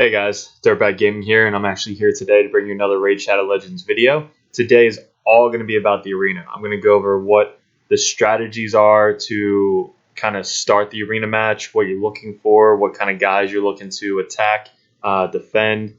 Hey guys, Dirtbag Gaming here, and I'm actually here today to bring you another Raid Shadow Legends video. Today is all going to be about the arena. I'm going to go over what the strategies are to kind of start the arena match, what you're looking for, what kind of guys you're looking to attack, defend,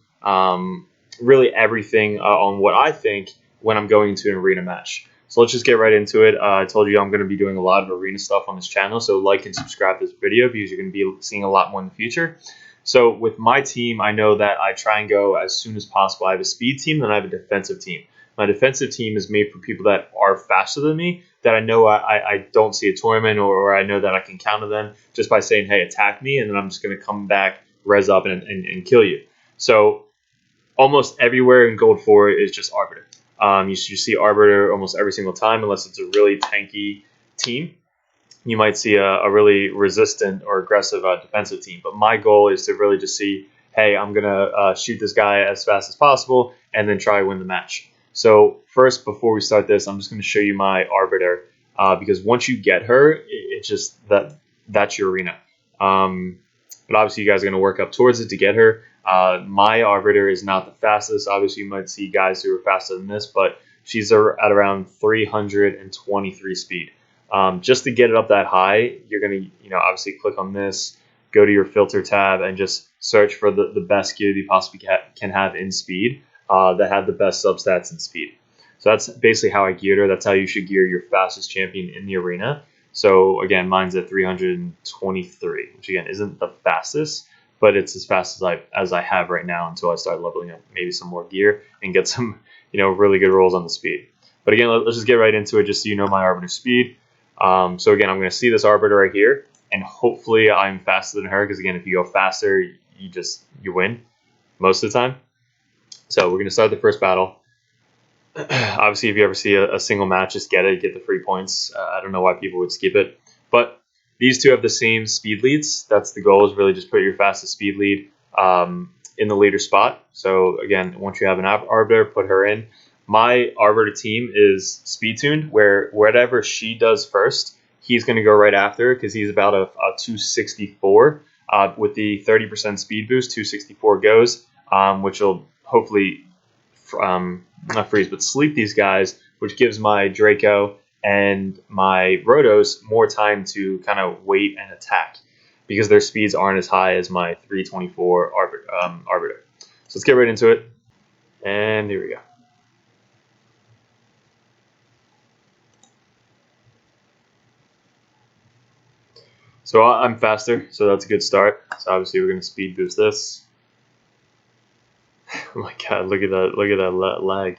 really everything on what I think when I'm going to an arena match. So let's just get right into it. I told you I'm going to be doing a lot of arena stuff on this channel, so like and subscribe to this video because you're going to be seeing a lot more in the future. So with my team, I know that I try and go as soon as possible. I have a speed team, then I have a defensive team. My defensive team is made for people that are faster than me, that I know I don't see a tournament or I know that I can counter them just by saying, hey, attack me, and then I'm just going to come back, res up, and kill you. So almost everywhere in Gold 4 is just Arbiter. You see Arbiter almost every single time unless it's a really tanky team. You might see a really resistant or aggressive defensive team. But my goal is to really just see, hey, I'm going to shoot this guy as fast as possible and then try to win the match. So first, before we start this, I'm just going to show you my Arbiter because once you get her, it's just that's your arena. But obviously, you guys are going to work up towards it to get her. My Arbiter is not the fastest. Obviously, you might see guys who are faster than this, but she's at around 323 speed. Just to get it up that high, you're going to, obviously click on this, go to your filter tab, and just search for the best gear that you possibly can have in speed that have the best substats in speed. So that's basically how I geared her. That's how you should gear your fastest champion in the arena. So again, mine's at 323, which again isn't the fastest, but it's as fast as I have right now until I start leveling up maybe some more gear and get some, really good rolls on the speed. But again, let's just get right into it just so you know my Arbiter speed. So again, I'm going to see this Arbiter right here, and hopefully I'm faster than her, because again, if you go faster, you win most of the time. So we're going to start the first battle. Obviously, if you ever see a single match, just get it, get the free points. I don't know why people would skip it, but these two have the same speed leads. That's the goal, is really just put your fastest speed lead in the leader spot. So again, once you have an Arbiter, put her in. My Arbiter team is speed tuned, where whatever she does first, he's going to go right after, because he's about a 264 with the 30% speed boost. 264 goes, which will hopefully not freeze, but sleep these guys, which gives my Draco and my Rotos more time to kind of wait and attack, because their speeds aren't as high as my 324 Arbiter. So let's get right into it, and here we go. So I'm faster, so that's a good start. So obviously we're going to speed boost this. Oh my god, look at that lag.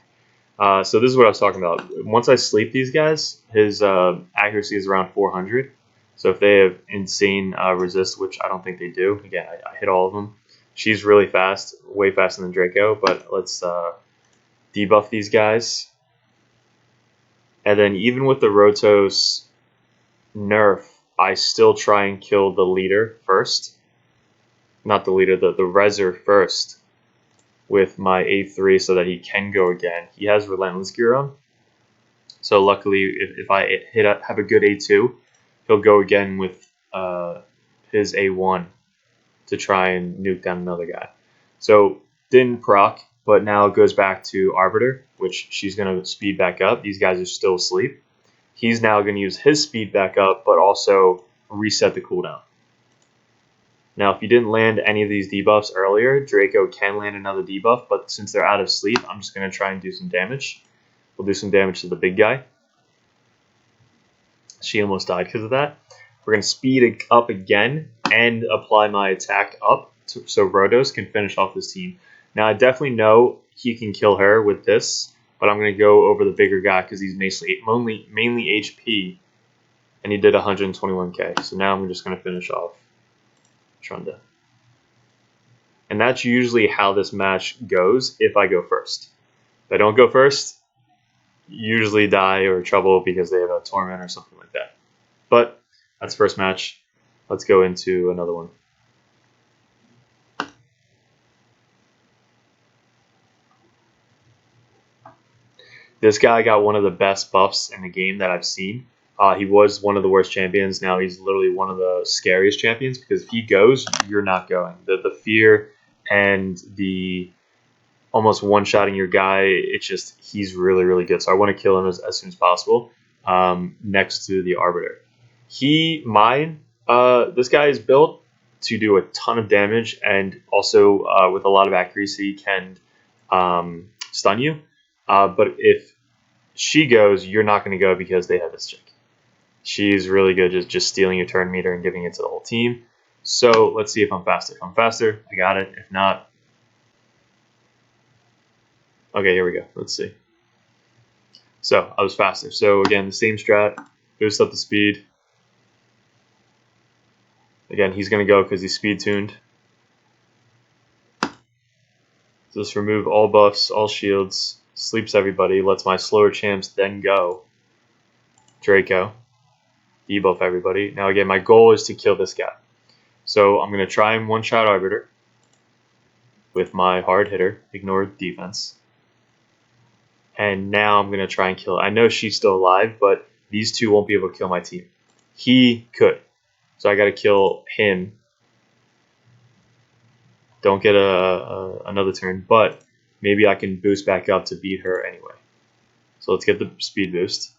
So this is what I was talking about. Once I sleep these guys, his accuracy is around 400. So if they have insane resist, which I don't think they do, again, I hit all of them. She's really fast, way faster than Draco, but let's debuff these guys. And then even with the Rotos nerf, I still try and kill the leader first. Not the leader, the Reser first with my A3 so that he can go again. He has Relentless gear on. So luckily, if I have a good A2, he'll go again with his A1 to try and nuke down another guy. So didn't proc, but now it goes back to Arbiter, which she's going to speed back up. These guys are still asleep. He's now going to use his speed back up, but also reset the cooldown. Now, if you didn't land any of these debuffs earlier, Draco can land another debuff, but since they're out of sleep, I'm just going to try and do some damage. We'll do some damage to the big guy. She almost died because of that. We're going to speed it up again and apply my attack up so Rotos can finish off this team. Now, I definitely know he can kill her with this, but I'm going to go over the bigger guy because he's mainly HP, and he did 121k. So now I'm just going to finish off Trunda. And that's usually how this match goes if I go first. If I don't go first, usually die or trouble because they have a torment or something like that. But that's the first match. Let's go into another one. This guy got one of the best buffs in the game that I've seen. He was one of the worst champions. Now he's literally one of the scariest champions, because if he goes, you're not going. The fear and the almost one-shotting your guy, it's just, he's really, really good. So I want to kill him as soon as possible, next to the Arbiter. This guy is built to do a ton of damage, and also with a lot of accuracy can stun you. But if she goes, you're not going to go because they have this chick. She's really good just stealing your turn meter and giving it to the whole team. So let's see if I'm faster. If I'm faster, I got it. If not, okay, here we go. Let's see. So I was faster. So again, the same strat, boost up the speed. Again, he's going to go because he's speed tuned. Just remove all buffs, all shields, sleeps everybody, lets my slower champs then go. Draco, debuff everybody. Now again, my goal is to kill this guy. So I'm going to try and one-shot Arbiter with my hard hitter, ignore defense. And now I'm going to try and kill her. I know she's still alive, but these two won't be able to kill my team. He could. So I got to kill him. Don't get another turn, but maybe I can boost back up to beat her anyway. So let's get the speed boost.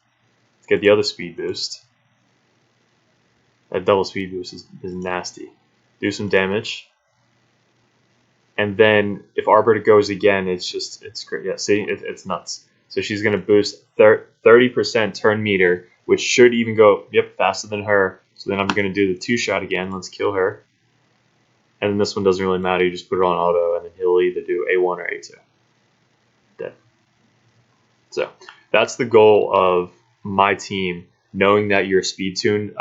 Let's get the other speed boost. That double speed boost is nasty. Do some damage. And then if Arbiter goes again, it's great. Yeah, see, it's nuts. So she's going to boost 30% turn meter, which should even go, faster than her. So then I'm going to do the two-shot again. Let's kill her. And then this one doesn't really matter. You just put it on auto, and then he'll either do A1 or A2. Dead. So that's the goal of my team, knowing that you're speed tuned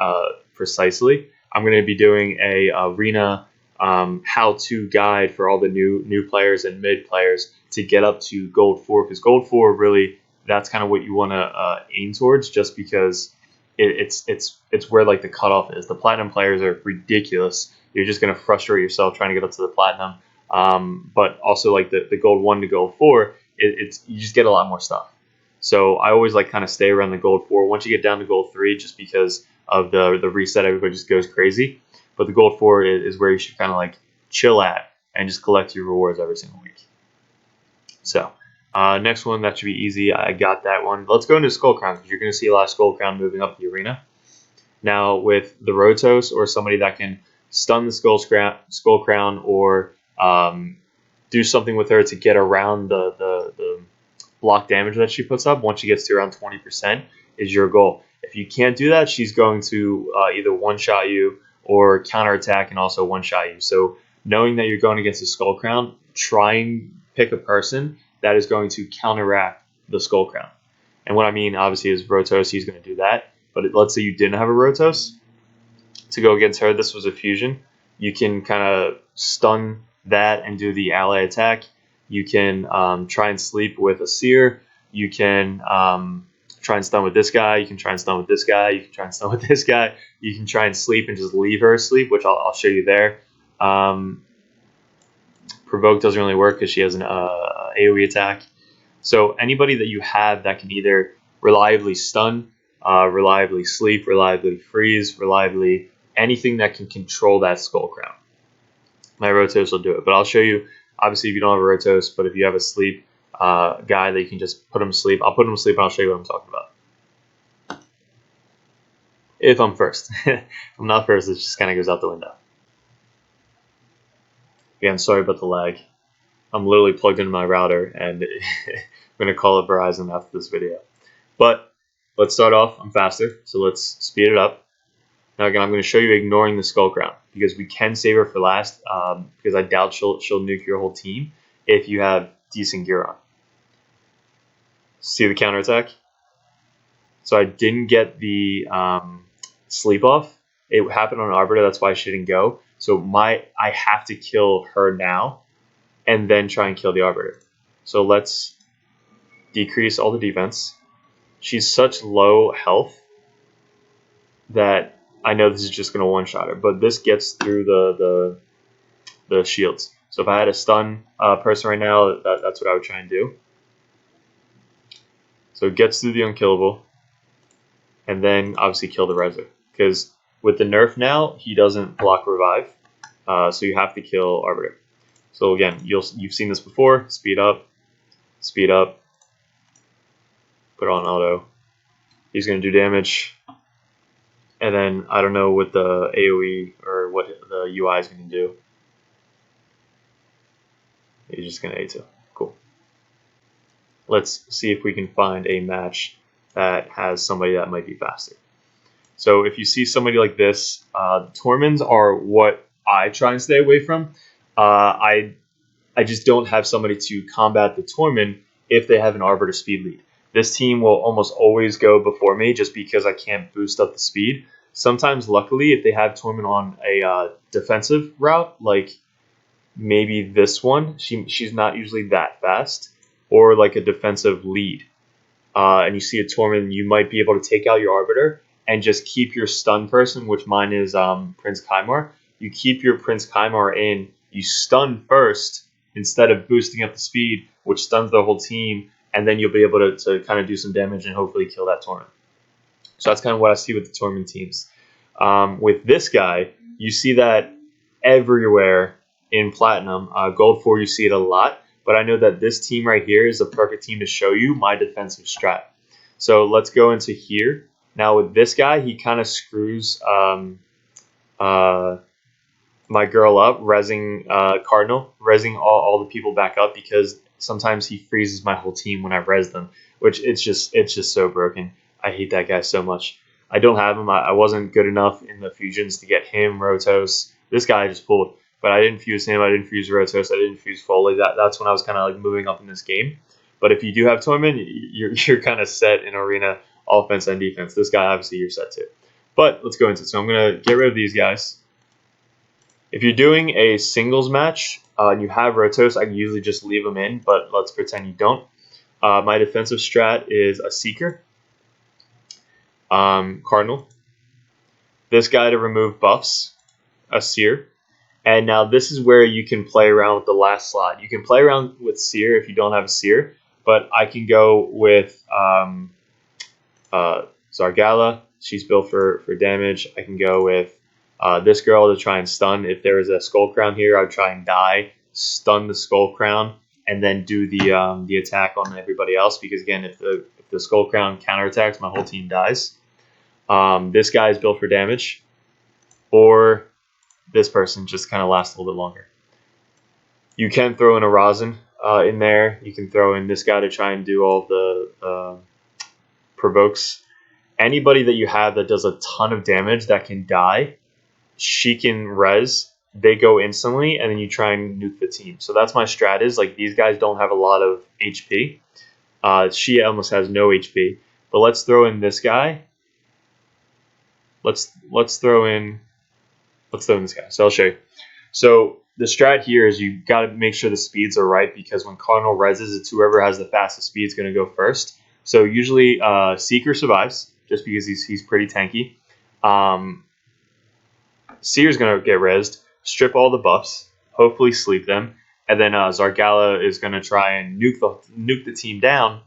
precisely. I'm going to be doing a arena how-to guide for all the new players and mid players to get up to gold 4, because gold 4 really, that's kind of what you want to aim towards, just because it's where like the cutoff is. The platinum players are ridiculous. You're just going to frustrate yourself trying to get up to the platinum. But also like the gold 1 to gold 4, you just get a lot more stuff. So I always like kind of stay around the gold 4. Once you get down to gold 3, just because of the reset, everybody just goes crazy. But the gold 4 is where you should kind of like chill at and just collect your rewards every single week. So next one, that should be easy. I got that one. Let's go into Skull Crown, because you're going to see a lot of Skull Crown moving up the arena. Now with the Rotos, or somebody that can stun the Skull Crown or do something with her to get around the block damage that she puts up, once she gets to around 20% is your goal. If you can't do that, she's going to either one-shot you or counterattack and also one-shot you. So knowing that you're going against the Skull Crown, try and pick a person that is going to counteract the Skull Crown. And what I mean, obviously, is Rotos, he's going to do that. But let's say you didn't have a Rotos to go against her, this was a fusion. You can kind of stun that and do the ally attack. You can try and sleep with a seer. You can try and stun with this guy. You can try and stun with this guy. You can try and stun with this guy. You can try and sleep and just leave her asleep, which I'll show you there. Provoke doesn't really work because she has an AoE attack. So anybody that you have that can either reliably stun, reliably sleep, reliably freeze, reliably anything that can control that Skull Crown. My Rotos will do it, but I'll show you. Obviously, if you don't have a Rotos, but if you have a sleep guy that you can just put him to sleep, I'll put him to sleep and I'll show you what I'm talking about. If I'm first. If I'm not first, it just kind of goes out the window. Again, sorry about the lag. I'm literally plugged into my router, and I'm going to call it Verizon after this video. But let's start off. I'm faster, so let's speed it up. Now again, I'm going to show you ignoring the Skull Crown, because we can save her for last, because I doubt she'll nuke your whole team if you have decent gear on. See the counterattack? So I didn't get the sleep off. It happened on Arbiter, that's why she didn't go. So I have to kill her now and then try and kill the Arbiter. So let's decrease all the defense. She's such low health that I know this is just going to one-shot her, but this gets through the shields. So if I had a stun person right now, that's what I would try and do. So it gets through the unkillable, and then obviously kill the Reser. Because with the nerf now, he doesn't block revive, so you have to kill Arbiter. So again, you've seen this before. Speed up, put on auto. He's going to do damage. And then I don't know what the AoE or what the UI is going to do. He's just going to A2. Cool. Let's see if we can find a match that has somebody that might be faster. So if you see somebody like this, the Torments are what I try and stay away from. I just don't have somebody to combat the Torment if they have an Arbiter speed lead. This team will almost always go before me just because I can't boost up the speed. Sometimes, luckily, if they have Torment on a defensive route, like maybe this one, she's not usually that fast, or like a defensive lead, and you see a Torment, you might be able to take out your Arbiter and just keep your stun person, which mine is Prince Kymar. You keep your Prince Kymar in, you stun first instead of boosting up the speed, which stuns the whole team, and then you'll be able to kind of do some damage and hopefully kill that Torment. So that's kind of what I see with the Torment teams. With this guy, you see that everywhere in Platinum. Gold 4, you see it a lot. But I know that this team right here is the perfect team to show you my defensive strat. So let's go into here. Now with this guy, he kind of screws my girl up, rezzing Cardinal, rezzing all the people back up because sometimes he freezes my whole team when I res them, which it's just so broken. I hate that guy so much. I don't have him. I wasn't good enough in the fusions to get him, Rotos. This guy I just pulled, but I didn't fuse him. I didn't fuse Rotos. I didn't fuse Foley. That's when I was kind of like moving up in this game. But if you do have Torment, you're kind of set in arena offense and defense. This guy, obviously, you're set to. But let's go into it. So I'm going to get rid of these guys. If you're doing a singles match and you have Rotos, I can usually just leave them in, but let's pretend you don't. My defensive strat is a Seeker, Cardinal, this guy to remove buffs, a Seer, and now this is where you can play around with the last slot. You can play around with Seer if you don't have a Seer, but I can go with Zargala. She's built for damage. I can go with this girl to try and stun. If there is a Skull Crown here, I would try and die, stun the Skull Crown, and then do the attack on everybody else. Because again, if the Skull Crown counterattacks, my whole team dies. This guy is built for damage, or this person just kind of lasts a little bit longer. You can throw in a Rosin in there. You can throw in this guy to try and do all the provokes. Anybody that you have that does a ton of damage that can die, she can res, they go instantly, and then you try and nuke the team. So that's my strat is, like, these guys don't have a lot of HP. She almost has no HP. But let's throw in this guy. Let's throw in this guy. So I'll show you. So the strat here is you got to make sure the speeds are right, because when Cardinal reses, it's whoever has the fastest speed is going to go first. So usually Seeker survives just because he's pretty tanky. Seer's going to get rezzed, strip all the buffs, hopefully sleep them, and then Zargala is going to try and nuke the team down,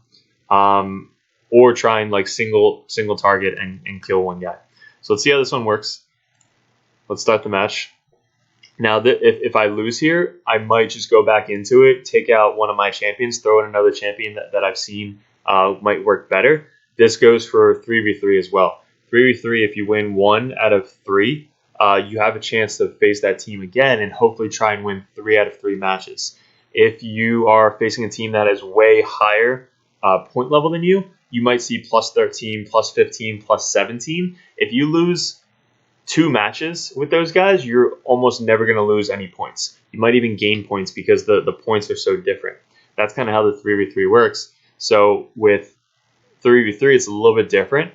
or try and like single target and kill one guy. So let's see how this one works. Let's start the match. Now, if I lose here, I might just go back into it, take out one of my champions, throw in another champion that I've seen might work better. This goes for 3v3 as well. 3v3, if you win 1 out of 3, you have a chance to face that team again and hopefully try and win 3 out of 3 matches. If you are facing a team that is way higher point level than you, you might see plus 13, plus 15, plus 17. If you lose 2 matches with those guys, you're almost never going to lose any points. You might even gain points because the points are so different. That's kind of how the 3v3 works. So with 3v3, it's a little bit different,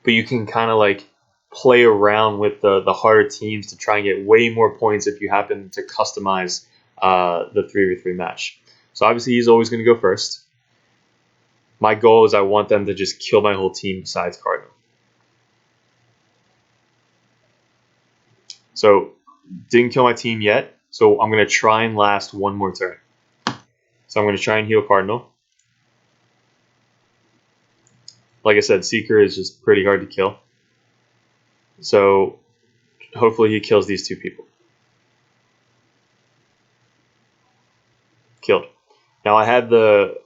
but you can kind of like play around with the harder teams to try and get way more points if you happen to customize the 3v3 match. So obviously he's always going to go first. My goal is I want them to just kill my whole team besides Cardinal. So didn't kill my team yet, so I'm going to try and last one more turn. So I'm going to try and heal Cardinal. Like I said, Seeker is just pretty hard to kill. So hopefully he kills these 2 people. Killed. Now I have the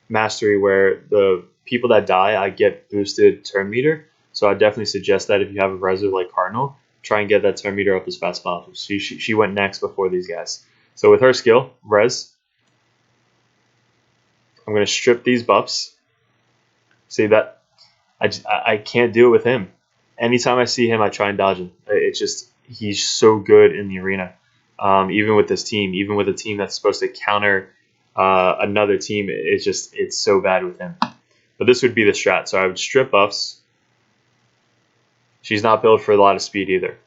mastery where the people that die, I get boosted turn meter. So I definitely suggest that if you have a reserve like Cardinal, try and get that turn meter up as fast as possible. So she went next before these guys. So with her skill, res, I'm going to strip these buffs. See that? I can't do it with him. Anytime I see him, I try and dodge him. It's just, he's so good in the arena. Even with this team, even with a team that's supposed to counter another team, it's so bad with him. But this would be the strat. So I would strip buffs. She's not built for a lot of speed either.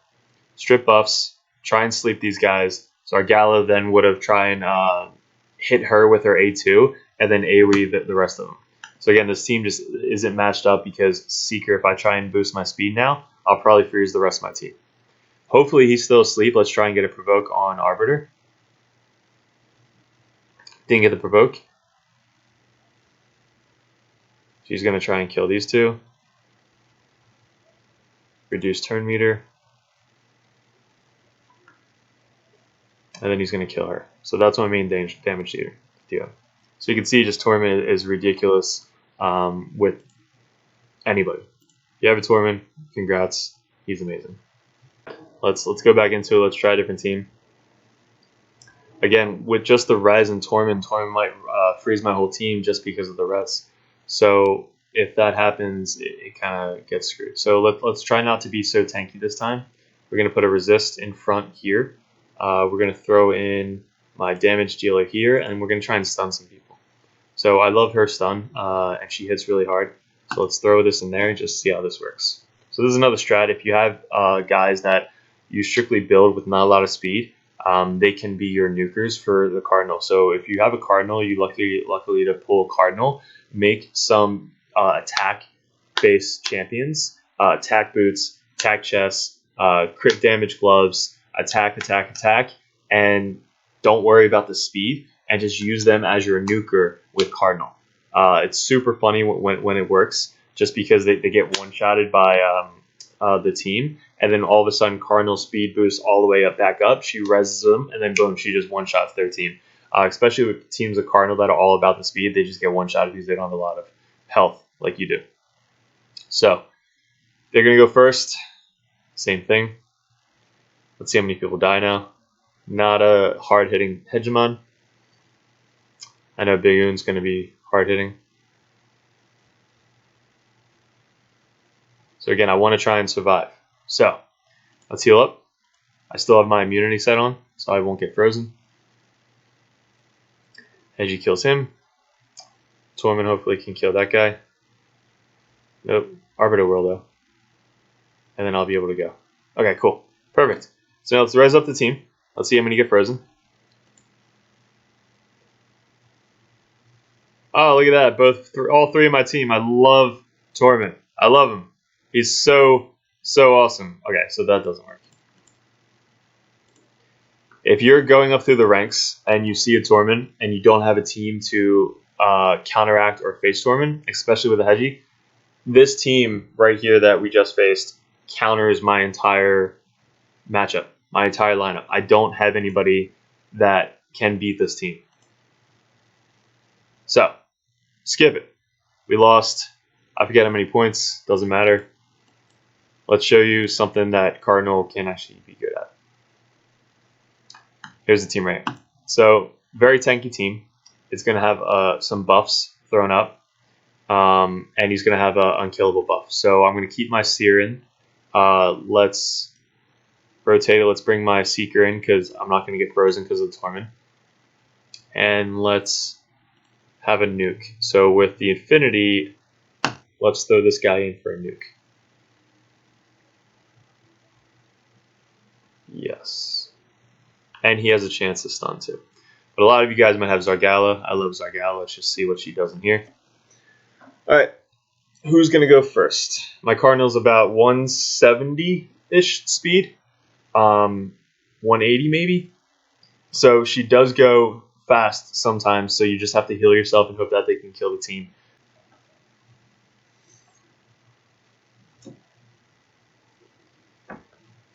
Strip buffs, try and sleep these guys. So our Gala then would have tried and hit her with her A2 and then AoE the rest of them. So again, this team just isn't matched up because Seeker, if I try and boost my speed now, I'll probably freeze the rest of my team. Hopefully he's still asleep. Let's try and get a provoke on Arbiter. Didn't get the provoke. She's going to try and kill these two. Reduce turn meter. And then he's going to kill her. So that's my main damage deal. So you can see just Torment is ridiculous with anybody. If you have a Torment, congrats. He's amazing. Let's go back into it. Let's try a different team. Again, with just the res and Torment might freeze my whole team just because of the res. So if that happens, it kind of gets screwed. So let's try not to be so tanky this time. We're going to put a resist in front here. We're going to throw in my damage dealer here, and we're going to try and stun some people. So I love her stun, and she hits really hard. So let's throw this in there and just see how this works. So this is another strat. If you have guys that you strictly build with not a lot of speed, they can be your nukers for the Cardinal. So if you have a Cardinal, you luckily to pull a Cardinal, make some attack-based champions, attack boots, attack chests, crit damage gloves, attack, and don't worry about the speed, and just use them as your nuker with Cardinal. It's super funny when it works, just because they get one-shotted by the team, and then all of a sudden Cardinal speed boosts all the way back up. She reses them, and then boom, she just one-shots their team. Especially with teams of Cardinal that are all about the speed, they just get one-shotted because they don't have a lot of health like you do. So they're going to go first. Same thing. Let's see how many people die now. Not a hard-hitting Hegemon. I know Big Oon's going to be hard-hitting. So again, I want to try and survive. So let's heal up. I still have my immunity set on, so I won't get frozen. Hedgie kills him. Torment hopefully can kill that guy. Nope. Arbiter will though. And then I'll be able to go. Okay, cool. Perfect. So now let's rise up the team. Let's see how many get frozen. Oh, look at that. All three of my team. I love Torment. I love him. He's so awesome. Okay, so that doesn't work. If you're going up through the ranks and you see a Torment and you don't have a team to counteract or face Torment, especially with a Hedgie, this team right here that we just faced counters my entire matchup, my entire lineup. I don't have anybody that can beat this team. So, skip it. We lost. I forget how many points. Doesn't matter. Let's show you something that Cardinal can actually be good at. Here's the team right here. So, very tanky team. It's going to have some buffs thrown up. And he's going to have an unkillable buff. So, I'm going to keep my Seer in. Let's rotate it. Let's bring my Seeker in because I'm not going to get frozen because of the Torment. And let's have a nuke. So with the Infinity, let's throw this guy in for a nuke. Yes. And he has a chance to stun too. But a lot of you guys might have Zargala. I love Zargala. Let's just see what she does in here. Alright. Who's going to go first? My Cardinal's about 170-ish speed. 180 maybe. So she does go fast sometimes, so you just have to heal yourself and hope that they can kill the team.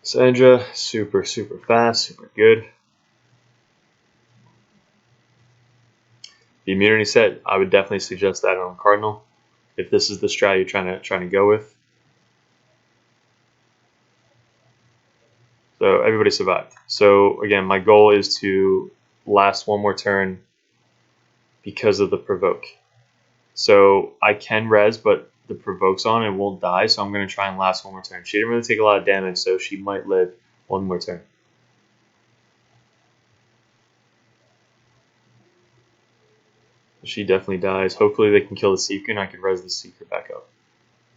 Sandra, super fast, super good. The immunity set, I would definitely suggest that on cardinal if this is the strat you're trying to go with. So everybody survived. So again, my goal is to last one more turn because of the provoke. So I can res, but the provoke's on and won't die, so I'm going to try and last one more turn. She didn't really take a lot of damage, so she might live one more turn. She definitely dies. Hopefully they can kill the Seeker and I can res the Seeker back up.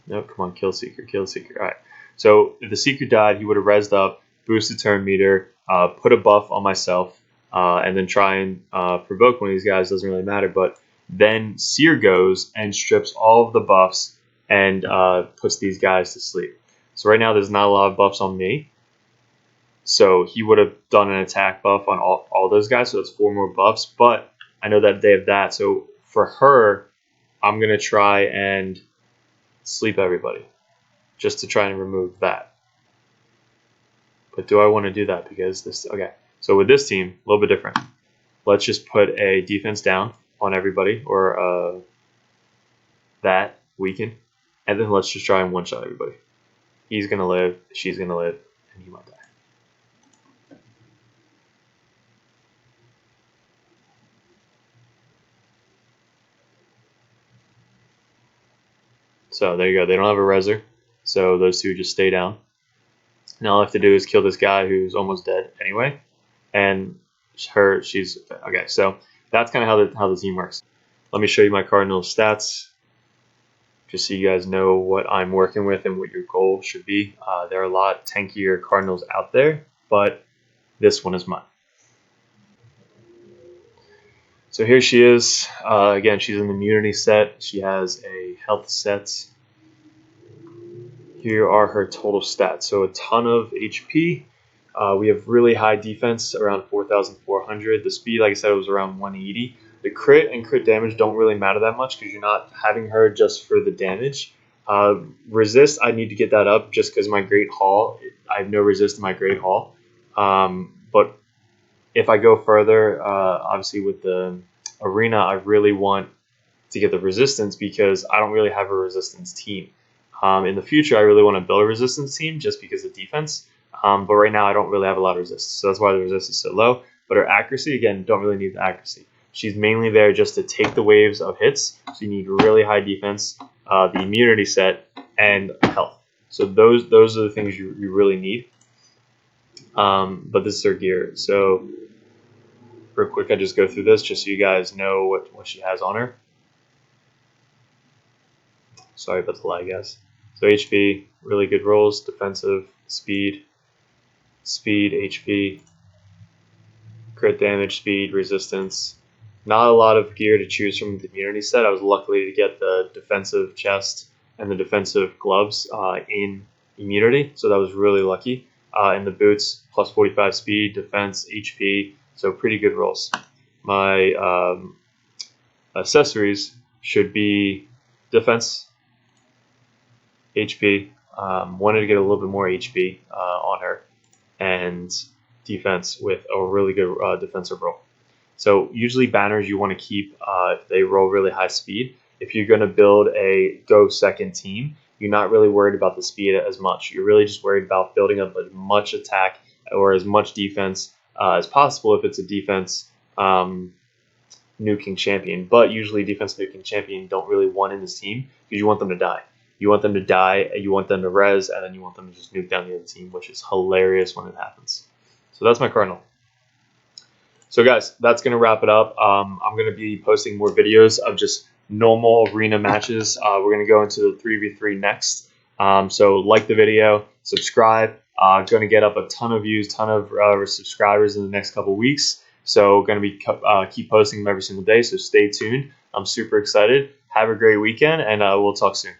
Nope, come on, kill Seeker, kill Seeker. Alright, so if the Seeker died, he would have resed up, boosted turn meter, put a buff on myself, and then try and provoke one of these guys. Doesn't really matter, but then Seer goes and strips all of the buffs and puts these guys to sleep. So right now there's not a lot of buffs on me. So he would have done an attack buff on all those guys, so that's 4 more buffs, but I know that they have that, so for her, I'm going to try and sleep everybody, just to try and remove that. But do I want to do that? Because this, okay, so with this team, a little bit different. Let's just put a defense down on everybody, or that, weaken, and then let's just try and one-shot everybody. He's going to live, she's going to live, and he might die. So there you go. They don't have a reser, so those two just stay down. Now all I have to do is kill this guy who's almost dead anyway, and she's okay. So that's kind of how the team works. Let me show you my cardinal stats, just so you guys know what I'm working with and what your goal should be. There are a lot tankier cardinals out there, but this one is mine. So here she is. Again, she's in the immunity set. She has a health set. Here are her total stats. So a ton of HP. We have really high defense, around 4,400. The speed, like I said, was around 180. The crit and crit damage don't really matter that much because you're not having her just for the damage. Resist, I need to get that up just because my Great Hall, I have no resist in my Great Hall. But if I go further, obviously with the arena, I really want to get the resistance because I don't really have a resistance team. In the future, I really want to build a resistance team just because of defense. But right now, I don't really have a lot of resistance. So that's why the resistance is so low. But her accuracy, again, don't really need the accuracy. She's mainly there just to take the waves of hits. So you need really high defense, the immunity set, and health. So those are the things you really need. But this is her gear. So real quick, I just go through this just so you guys know what she has on her. Sorry about the lag, guys. So HP, really good rolls, defensive, speed, HP, crit damage, speed, resistance. Not a lot of gear to choose from the immunity set. I was lucky to get the defensive chest and the defensive gloves in immunity, so that was really lucky. And the boots, plus 45 speed, defense, HP, so pretty good rolls. My accessories should be defense, HP, wanted to get a little bit more HP on her, and defense with a really good defensive roll. So usually banners you want to keep if they roll really high speed. If you're going to build a go second team, you're not really worried about the speed as much. You're really just worried about building up as much attack or as much defense as possible if it's a defense nuking champion. But usually defense nuking champion don't really want in this team because you want them to die. You want them to die, you want them to res, and then you want them to just nuke down the other team, which is hilarious when it happens. So that's my cardinal. So guys, that's going to wrap it up. I'm going to be posting more videos of just normal arena matches. We're going to go into the 3v3 next. So like the video, subscribe. Going to get up a ton of views, ton of subscribers in the next couple weeks. So going to be keep posting them every single day, so stay tuned. I'm super excited. Have a great weekend, and we'll talk soon.